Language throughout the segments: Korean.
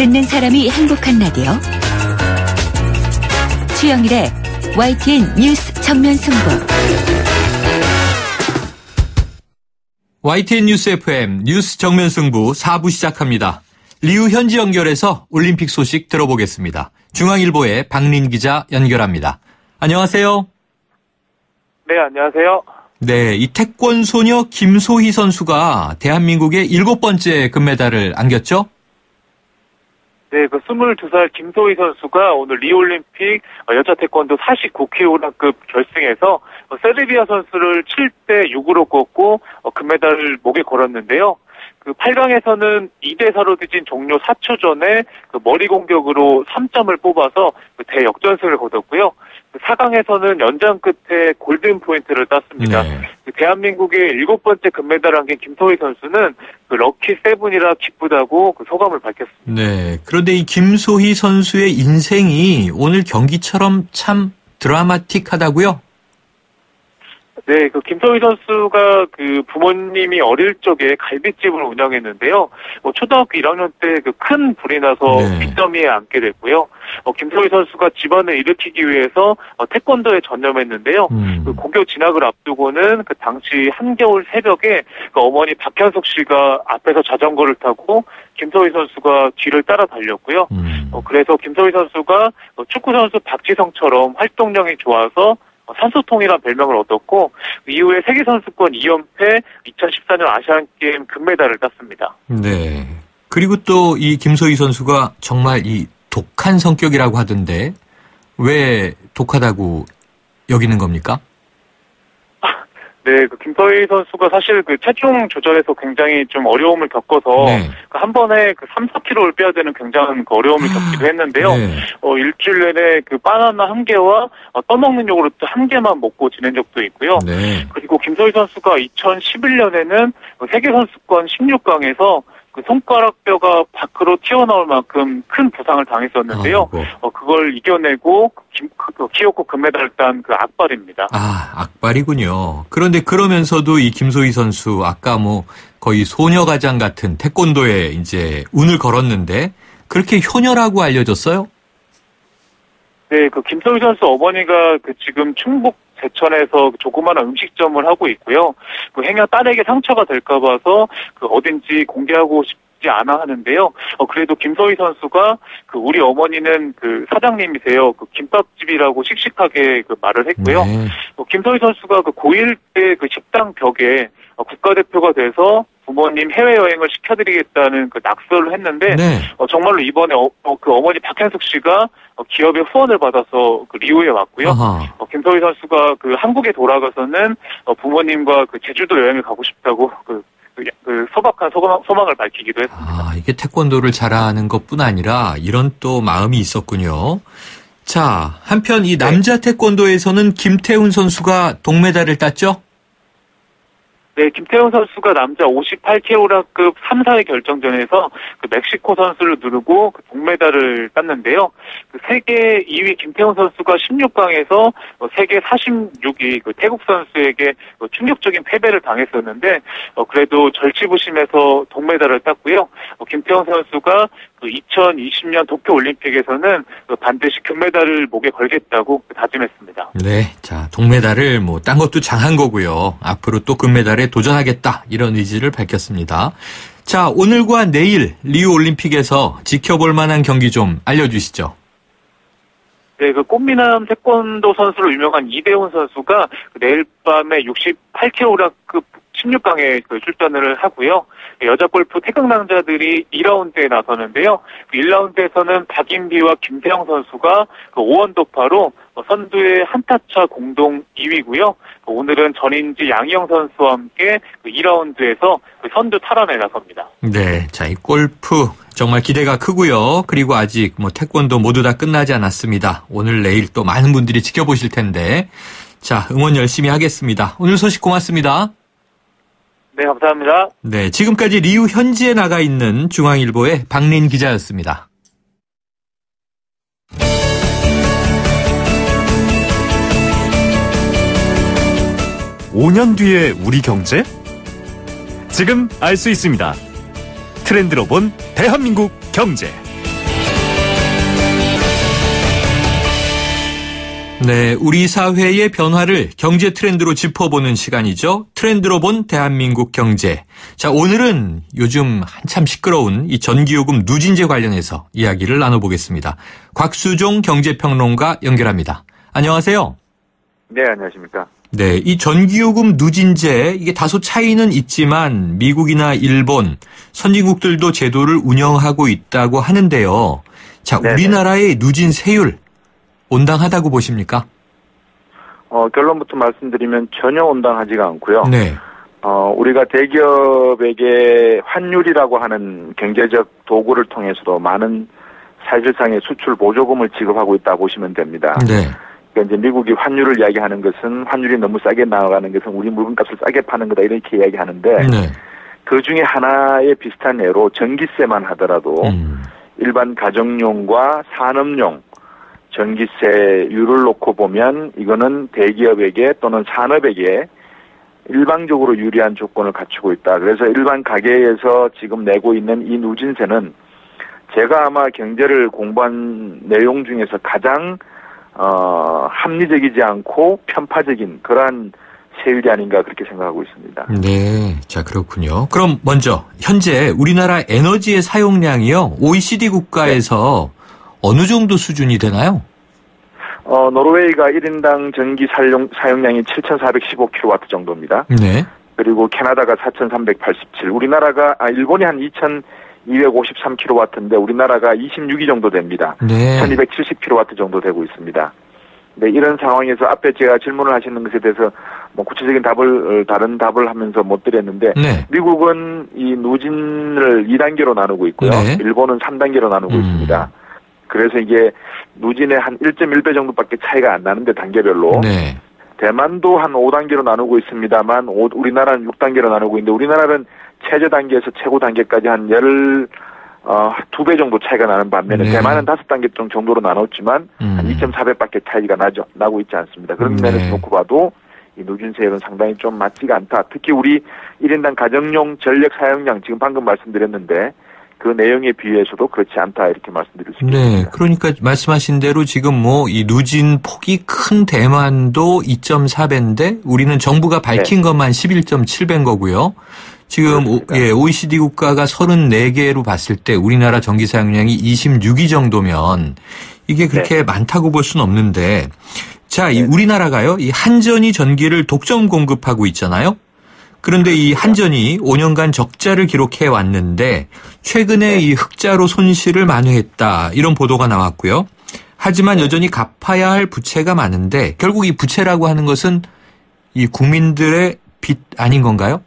듣는 사람이 행복한 라디오. 최영일의 YTN 뉴스 정면 승부. YTN 뉴스 FM 뉴스 정면 승부 4부 시작합니다. 리우 현지 연결해서 올림픽 소식 들어보겠습니다. 중앙일보의 박린 기자 연결합니다. 안녕하세요. 네, 안녕하세요. 네, 이 태권 소녀 김소희 선수가 대한민국의 7번째 금메달을 안겼죠? 네, 22살 김소희 선수가 오늘 리우올림픽 여자 태권도 49kg급 결승에서 세르비아 선수를 7대 6으로 꺾고 금메달을 목에 걸었는데요. 8강에서는 2대4로 뒤진 종료 4초 전에 머리 공격으로 3점을 뽑아서 대역전승을 거뒀고요. 4강에서는 연장 끝에 골든 포인트를 땄습니다. 네. 대한민국의 7번째 금메달을 안긴 김소희 선수는 럭키 세븐이라 기쁘다고 소감을 밝혔습니다. 네, 그런데 이 김소희 선수의 인생이 오늘 경기처럼 참 드라마틱하다고요? 네, 김소희 선수가 부모님이 어릴 적에 갈비집을 운영했는데요. 초등학교 1학년 때 큰 불이 나서 빚더미에 앉게 됐고요. 김소희 선수가 집안을 일으키기 위해서 태권도에 전념했는데요. 고교 진학을 앞두고는 당시 한겨울 새벽에 어머니 박현숙 씨가 앞에서 자전거를 타고 김소희 선수가 뒤를 따라 달렸고요. 그래서 김소희 선수가 축구 선수 박지성처럼 활동량이 좋아서 산소통이라는 별명을 얻었고 이후에 세계선수권 2연패 2014년 아시안게임 금메달을 땄습니다. 네. 그리고 또 이 김소희 선수가 정말 이 독한 성격이라고 하던데 왜 독하다고 여기는 겁니까? 네, 김소희 선수가 사실 체중 조절에서 굉장히 좀 어려움을 겪어서 네. 한 번에 3, 4kg를 빼야 되는 굉장한 어려움을 겪기도 했는데요. 네. 일주일 내내 바나나 1개와 떠먹는 요구르트 1개만 먹고 지낸 적도 있고요. 네. 그리고 김소희 선수가 2011년에는 세계선수권 16강에서 손가락뼈가 밖으로 튀어나올 만큼 큰 부상을 당했었는데요. 그걸 이겨내고 기어코 금메달을 딴 악발입니다. 아, 악발이군요. 그런데 그러면서도 이 김소희 선수 아까 거의 소녀가장 같은 태권도에 이제 운을 걸었는데 그렇게 효녀라고 알려졌어요? 네, 김소희 선수 어머니가 지금 충북 제천에서 조그마한 음식점을 하고 있고요. 행여 딸에게 상처가 될까 봐서 어딘지 공개하고 싶지 않아 하는데요. 그래도 김소희 선수가 우리 어머니는 사장님이세요. 김밥집이라고 씩씩하게 말을 했고요. 네. 김소희 선수가 고1 때 식당 벽에 국가대표가 돼서 부모님 해외여행을 시켜드리겠다는 낙서를 했는데, 네. 정말로 이번에 어머니 박현숙 씨가 기업의 후원을 받아서 리우에 왔고요. 김소희 선수가 한국에 돌아가서는 부모님과 제주도 여행을 가고 싶다고 소박한 소망을 밝히기도 했습니다. 아, 이게 태권도를 잘하는 것뿐 아니라 이런 또 마음이 있었군요. 자, 한편 이 남자 태권도에서는 김태훈 선수가 동메달을 땄죠? 네, 김태훈 선수가 남자 58kg급 3, 4위 결정전에서 멕시코 선수를 누르고 동메달을 땄는데요. 세계 2위 김태훈 선수가 16강에서 세계 46위 태국 선수에게 충격적인 패배를 당했었는데 그래도 절치부심해서 동메달을 땄고요. 김태훈 선수가 2020년 도쿄올림픽에서는 반드시 금메달을 목에 걸겠다고 다짐했습니다. 네, 자, 동메달을 딴 것도 장한 거고요. 앞으로 또 금메달에 도전하겠다 이런 의지를 밝혔습니다. 자, 오늘과 내일 리우올림픽에서 지켜볼 만한 경기 좀 알려주시죠. 네, 꽃미남 태권도 선수로 유명한 이대훈 선수가 내일 밤에 68kg급 16강에 출전을 하고요. 여자 골프 태극 남자들이 2라운드에 나서는데요. 1라운드에서는 박인비와 김태형 선수가 5언더파로 선두의 한타차 공동 2위고요. 오늘은 전인지 양희영 선수와 함께 2라운드에서 선두 탈환에 나섭니다. 네, 자, 이 골프 정말 기대가 크고요. 그리고 아직 태권도 모두 다 끝나지 않았습니다. 오늘 내일 또 많은 분들이 지켜보실 텐데, 자, 응원 열심히 하겠습니다. 오늘 소식 고맙습니다. 네, 감사합니다. 네, 지금까지 리우 현지에 나가 있는 중앙일보의 박린 기자였습니다. 5년 뒤의 우리 경제? 지금 알 수 있습니다. 트렌드로 본 대한민국 경제. 네, 우리 사회의 변화를 경제 트렌드로 짚어보는 시간이죠. 트렌드로 본 대한민국 경제. 자, 오늘은 요즘 한참 시끄러운 이 전기요금 누진제 관련해서 이야기를 나눠보겠습니다. 곽수종 경제평론가 연결합니다. 안녕하세요. 네, 안녕하십니까. 네, 이 전기요금 누진제, 이게 다소 차이는 있지만 미국이나 일본, 선진국들도 제도를 운영하고 있다고 하는데요. 자, 네네. 우리나라의 누진 세율, 온당하다고 보십니까? 결론부터 말씀드리면 전혀 온당하지가 않고요. 네. 우리가 대기업에게 환율이라고 하는 경제적 도구를 통해서도 많은 사실상의 수출 보조금을 지급하고 있다고 보시면 됩니다. 네. 그러니까 이제 미국이 환율을 이야기하는 것은 환율이 너무 싸게 나가는 것은 우리 물건값을 싸게 파는 거다 이렇게 이야기하는데 네. 그 중에 하나의 비슷한 예로 전기세만 하더라도 일반 가정용과 산업용 전기세율을 놓고 보면 이거는 대기업에게 또는 산업에게 일방적으로 유리한 조건을 갖추고 있다. 그래서 일반 가게에서 지금 내고 있는 이 누진세는 제가 아마 경제를 공부한 내용 중에서 가장 합리적이지 않고 편파적인 그러한 세율이 아닌가 그렇게 생각하고 있습니다. 네. 자, 그렇군요. 그럼 먼저 현재 우리나라 에너지의 사용량이요. OECD 국가에서 어느 정도 수준이 되나요? 노르웨이가 1인당 전기 사용량이 7,415kW 정도입니다. 네. 그리고 캐나다가 4,387. 일본이 한 2,253kW인데 우리나라가 26위 정도 됩니다. 네. 1,270kW 정도 되고 있습니다. 네, 이런 상황에서 앞에 제가 질문을 하시는 것에 대해서 구체적인 다른 답을 하면서 못 드렸는데, 네. 미국은 이 누진을 2단계로 나누고 있고요. 네. 일본은 3단계로 나누고 있습니다. 그래서 이게 누진의 한 1.1배 정도밖에 차이가 안 나는데 단계별로. 네. 대만도 한 5단계로 나누고 있습니다만, 우리나라는 6단계로 나누고 있는데, 우리나라는 최저 단계에서 최고 단계까지 한 2배 정도 차이가 나는 반면에 네. 대만은 5단계 정도로 나눴지만 한 2.4배밖에 차이가 나고 있지 않습니다. 그런 네. 면에서 놓고 봐도 이 누진세율은 상당히 좀 맞지가 않다. 특히 우리 1인당 가정용 전력 사용량 지금 방금 말씀드렸는데 그 내용에 비해서도 그렇지 않다 이렇게 말씀드릴 수 있습니다. 네. 그러니까 말씀하신 대로 지금 이 누진 폭이 큰 대만도 2.4배인데 우리는 정부가 밝힌 것만 11.7배인 거고요. 지금 OECD 국가가 34개로 봤을 때 우리나라 전기 사용량이 26위 정도면 이게 그렇게 많다고 볼 수는 없는데, 자, 이 우리나라가요, 이 한전이 전기를 독점 공급하고 있잖아요. 그런데 이 한전이 5년간 적자를 기록해 왔는데 최근에 이 흑자로 손실을 만회했다 이런 보도가 나왔고요. 하지만 여전히 갚아야 할 부채가 많은데 결국 이 부채라고 하는 것은 이 국민들의 빚 아닌 건가요?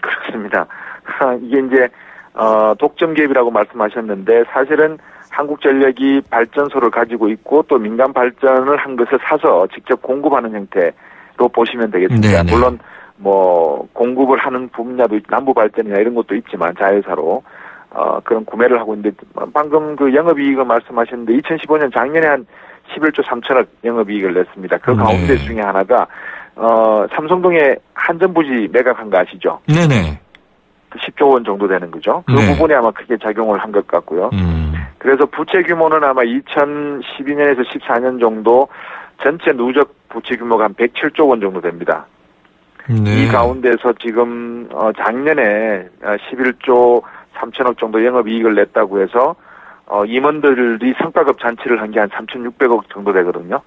그렇습니다. 이게 이제 독점 기업이라고 말씀하셨는데 사실은 한국전력이 발전소를 가지고 있고 또 민간 발전을 한 것을 사서 직접 공급하는 형태로 보시면 되겠습니다. 네네. 물론 공급을 하는 분야도 남부 발전이나 이런 것도 있지만 자회사로 그런 구매를 하고 있는데 방금 그 영업이익을 말씀하셨는데 2015년 작년에 한 11조 3천억 영업이익을 냈습니다. 그 가운데 중에 하나가 삼성동에 한전부지 매각한 거 아시죠? 네네. 10조 원 정도 되는 거죠. 그 부분이 아마 크게 작용을 한 것 같고요. 그래서 부채 규모는 아마 2012년에서 14년 정도 전체 누적 부채 규모가 한 107조 원 정도 됩니다. 네. 이 가운데서 지금 작년에 11조 3천억 정도 영업이익을 냈다고 해서 임원들이 성과급 잔치를 한 게 한 3,600억 정도 되거든요.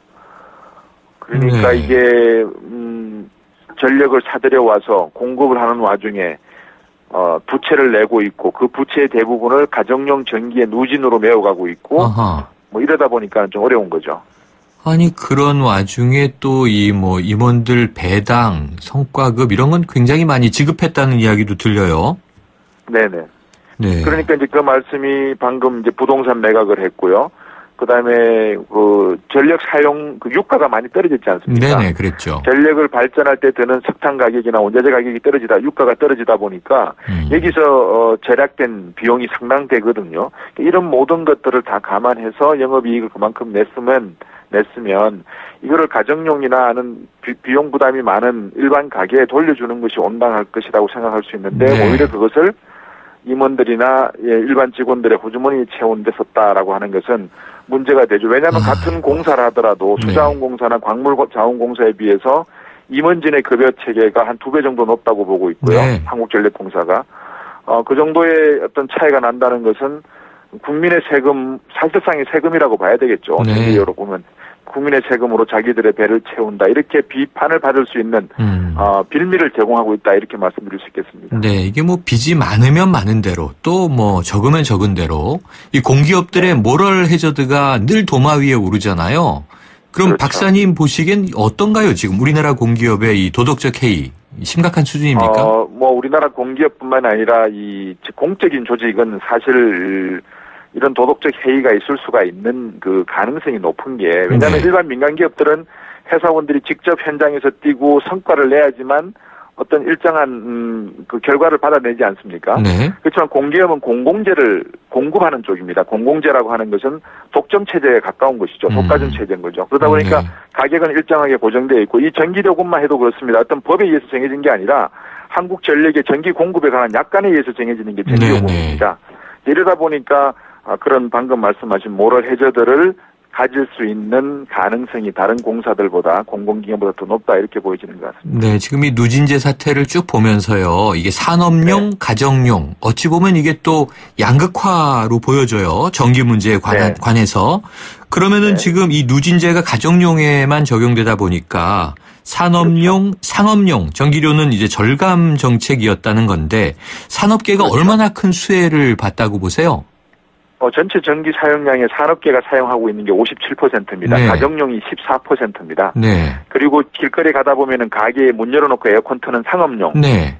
그러니까 이게 전력을 사들여 와서 공급을 하는 와중에 부채를 내고 있고 그 부채의 대부분을 가정용 전기의 누진으로 메워가고 있고 이러다 보니까 좀 어려운 거죠. 아니 그런 와중에 또 임원들 배당, 성과급 이런 건 굉장히 많이 지급했다는 이야기도 들려요. 네네. 네. 그러니까 이제 그 말씀이 방금 이제 부동산 매각을 했고요. 그다음에 그 전력 사용 그 유가가 많이 떨어졌지 않습니까? 네네, 그랬죠. 전력을 발전할 때 드는 석탄 가격이나 원자재 가격이 유가가 떨어지다 보니까 여기서 절약된 비용이 상당되거든요. 이런 모든 것들을 다 감안해서 영업이익을 그만큼 냈으면 이거를 가정용이나 하는 비용 부담이 많은 일반 가게에 돌려주는 것이 온당할 것이라고 생각할 수 있는데 오히려 그것을 임원들이나 일반 직원들의 호주머니 채우는 데 썼다라고 하는 것은 문제가 되죠. 왜냐하면 같은 공사를 하더라도 수자원공사나 광물자원공사에 비해서 임원진의 급여 체계가 한 2배 정도 높다고 보고 있고요. 네. 한국전력공사가. 그 정도의 어떤 차이가 난다는 것은 국민의 세금, 사실상의 세금이라고 봐야 되겠죠. 전기료로 보면 국민의 세금으로 자기들의 배를 채운다. 이렇게 비판을 받을 수 있는 빌미를 제공하고 있다. 이렇게 말씀드릴 수 있겠습니다. 네, 이게 뭐 빚이 많으면 많은 대로 또 뭐 적으면 적은 대로 이 공기업들의 모럴 해저드가 늘 도마 위에 오르잖아요. 그럼 그렇죠. 박사님 보시기엔 어떤가요? 지금 우리나라 공기업의 이 도덕적 해이 심각한 수준입니까? 뭐 우리나라 공기업뿐만 아니라 이 공적인 조직은 사실 이런 도덕적 해이가 있을 수가 있는 그 가능성이 높은 게 왜냐하면 일반 민간 기업들은 회사원들이 직접 현장에서 뛰고 성과를 내야지만 어떤 일정한 그 결과를 받아내지 않습니까? 네. 그렇지만 공기업은 공공재를 공급하는 쪽입니다. 공공재라고 하는 것은 독점 체제에 가까운 것이죠. 독과점 체제인 거죠. 그러다 보니까 가격은 일정하게 고정되어 있고 이 전기요금만 해도 그렇습니다. 어떤 법에 의해서 정해진 게 아니라 한국전력의 전기 공급에 관한 약관에 의해서 정해지는 게 전기요금입니다. 이러다 보니까 그런 방금 말씀하신 모럴 해저들을 가질 수 있는 가능성이 다른 공사들보다 공공기관보다 더 높다 이렇게 보여지는 것 같습니다. 네, 지금 이 누진제 사태를 쭉 보면서요. 이게 산업용, 가정용 어찌 보면 이게 또 양극화로 보여져요. 전기 문제에 관해서. 그러면은 지금 이 누진제가 가정용에만 적용되다 보니까 산업용, 상업용 전기료는 이제 절감 정책이었다는 건데 산업계가 얼마나 큰 수혜를 봤다고 보세요? 전체 전기 사용량의 산업계가 사용하고 있는 게 57%입니다. 가정용이 14%입니다. 그리고 길거리에 가다 보면은 가게에 문 열어놓고 에어컨 트는 상업용.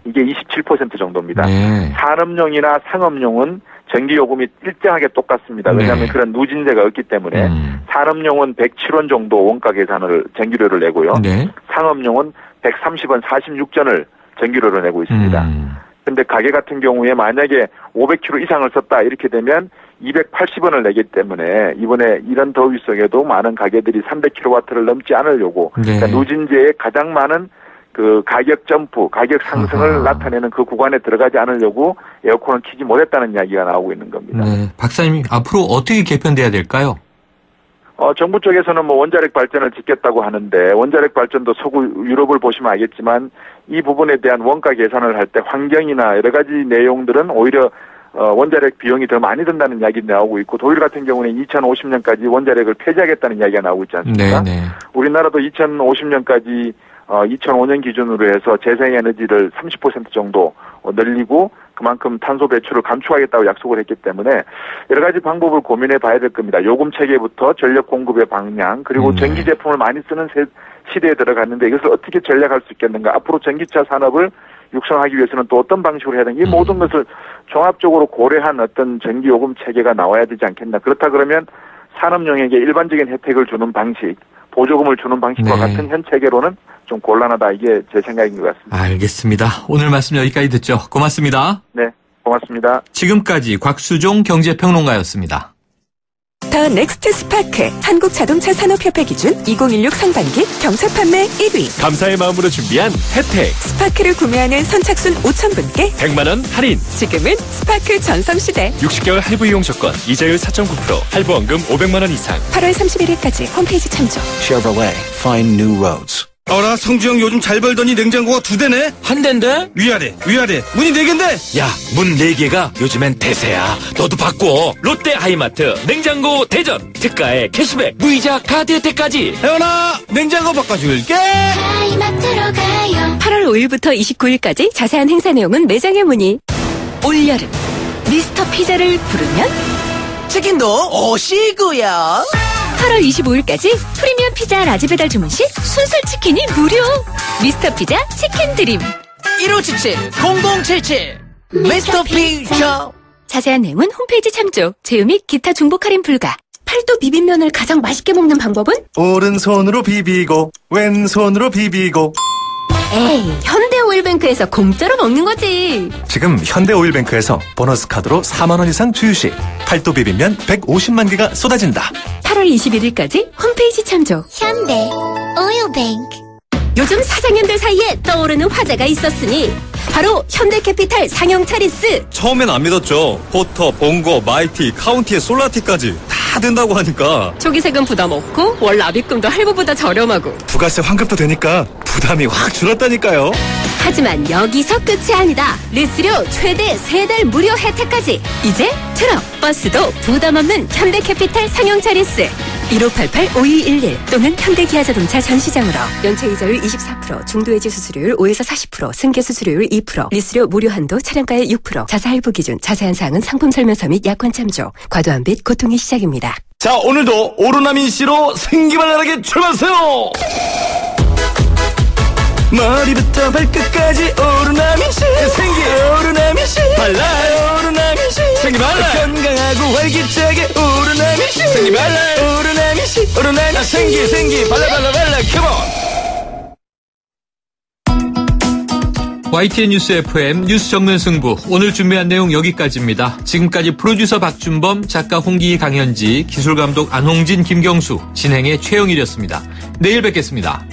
이게 27% 정도입니다. 산업용이나 상업용은 전기요금이 일정하게 똑같습니다. 왜냐하면 그런 누진제가 없기 때문에 산업용은 107원 정도 원가 계산을 전기료를 내고요. 상업용은 130원 46전을 전기료로 내고 있습니다. 근데 가게 같은 경우에 만약에 500kW 이상을 썼다 이렇게 되면 280원을 내기 때문에 이번에 이런 더위 속에도 많은 가게들이 300kW를 넘지 않으려고 그러니까 누진제의 가장 많은 그 가격 점프, 가격 상승을 나타내는 그 구간에 들어가지 않으려고 에어컨을 켜지 못했다는 이야기가 나오고 있는 겁니다. 네, 박사님 앞으로 어떻게 개편돼야 될까요? 정부 쪽에서는 뭐 원자력 발전을 짓겠다고 하는데 원자력 발전도 서구 유럽을 보시면 알겠지만 이 부분에 대한 원가 계산을 할 때 환경이나 여러 가지 내용들은 오히려 원자력 비용이 더 많이 든다는 이야기 나오고 있고 독일 같은 경우는 2050년까지 원자력을 폐지하겠다는 이야기가 나오고 있지 않습니까? 우리나라도 2050년까지 2005년 기준으로 해서 재생에너지를 30% 정도 늘리고 그만큼 탄소 배출을 감축하겠다고 약속을 했기 때문에 여러 가지 방법을 고민해 봐야 될 겁니다. 요금 체계부터 전력 공급의 방향 그리고 전기 제품을 많이 쓰는 시대에 들어갔는데 이것을 어떻게 전략할 수 있겠는가. 앞으로 전기차 산업을 육성하기 위해서는 또 어떤 방식으로 해야 되는가. 이 모든 것을 종합적으로 고려한 어떤 전기요금 체계가 나와야 되지 않겠나. 그렇다 그러면 산업용에게 일반적인 혜택을 주는 방식, 보조금을 주는 방식과 같은 현 체계로는 좀 곤란하다. 이게 제 생각인 것 같습니다. 알겠습니다. 오늘 말씀 여기까지 듣죠. 고맙습니다. 네, 고맙습니다. 지금까지 곽수종 경제평론가였습니다. 더 넥스트 스파크 한국자동차 산업협회 기준 2016 상반기 경차 판매 1위. 감사의 마음으로 준비한 혜택. 스파크를 구매하는 선착순 5,000분께 100만 원 할인. 지금은 스파크 전성시대. 60개월 할부 이용 조건, 이자율 4.9%, 할부원금 500만 원 이상. 8월 31일까지 홈페이지 참조. Chevrolet, find new roads. 어라, 성주형 요즘 잘 벌더니 냉장고가 2대네? 한 대인데? 위아래 문이 4개인데? 야, 문 4개가 요즘엔 대세야. 너도 바꿔. 롯데 하이마트 냉장고 대전. 특가에 캐시백, 무이자 카드 혜택까지. 혜원아, 냉장고 바꿔줄게. 하이마트로 가요. 8월 5일부터 29일까지 자세한 행사 내용은 매장에 문의. 올여름 미스터 피자를 부르면 치킨도 오시고요. 8월 25일까지 프리미엄 피자 라지 배달 주문 시 순살 치킨이 무료. 미스터 피자 치킨 드림. 1577-0077 미스터 피자. 자세한 내용은 홈페이지 참조. 제휴 및 기타 중복 할인 불가. 팔도 비빔면을 가장 맛있게 먹는 방법은? 오른손으로 비비고 왼손으로 비비고. 에이, 현대오일뱅크에서 공짜로 먹는 거지. 지금 현대오일뱅크에서 보너스 카드로 4만 원 이상 주유 시 팔도 비빔면 150만 개가 쏟아진다. 8월 21일까지 홈페이지 참조. 현대오일뱅크. 요즘 사장님들 사이에 떠오르는 화제가 있었으니 바로 현대캐피탈 상용 차리스. 처음엔 안 믿었죠. 포터, 봉고, 마이티, 카운티의 솔라티까지 다 다 된다고 하니까. 초기 세금 부담 없고 월 납입금도 할부보다 저렴하고 부가세 환급도 되니까 부담이 확 줄었다니까요. 하지만 여기서 끝이 아니다. 리스료 최대 3달 무료 혜택까지. 이제 트럭, 버스도 부담 없는 현대캐피탈 상용차 리스 1588-5211 또는 현대기아자동차 전시장으로. 연체 이자율 24%, 중도해지 수수료율 5에서 40%, 승계 수수료율 2%, 리스료 무료 한도 차량가의 6%, 자사 할부 기준, 자세한 사항은 상품 설명서 및 약관 참조. 과도한 빚 고통의 시작입니다. 자, 오늘도 오로나민 씨로 생기발랄하게 출발하세요. 머리부터 발끝까지 오로나민 씨. 생기 오로나민 씨. 발랄 오로나민 씨. 생기 발랄. 건강하고 활기차게 오로나민 씨. 생기 발랄 오로나민 씨. 오로나민 씨. 생기 발랄 컴온. YTN 뉴스 FM 뉴스 정면 승부. 오늘 준비한 내용 여기까지입니다. 지금까지 프로듀서 박준범, 작가 홍기희, 강현지, 기술감독 안홍진, 김경수, 진행의 최영일이었습니다. 내일 뵙겠습니다.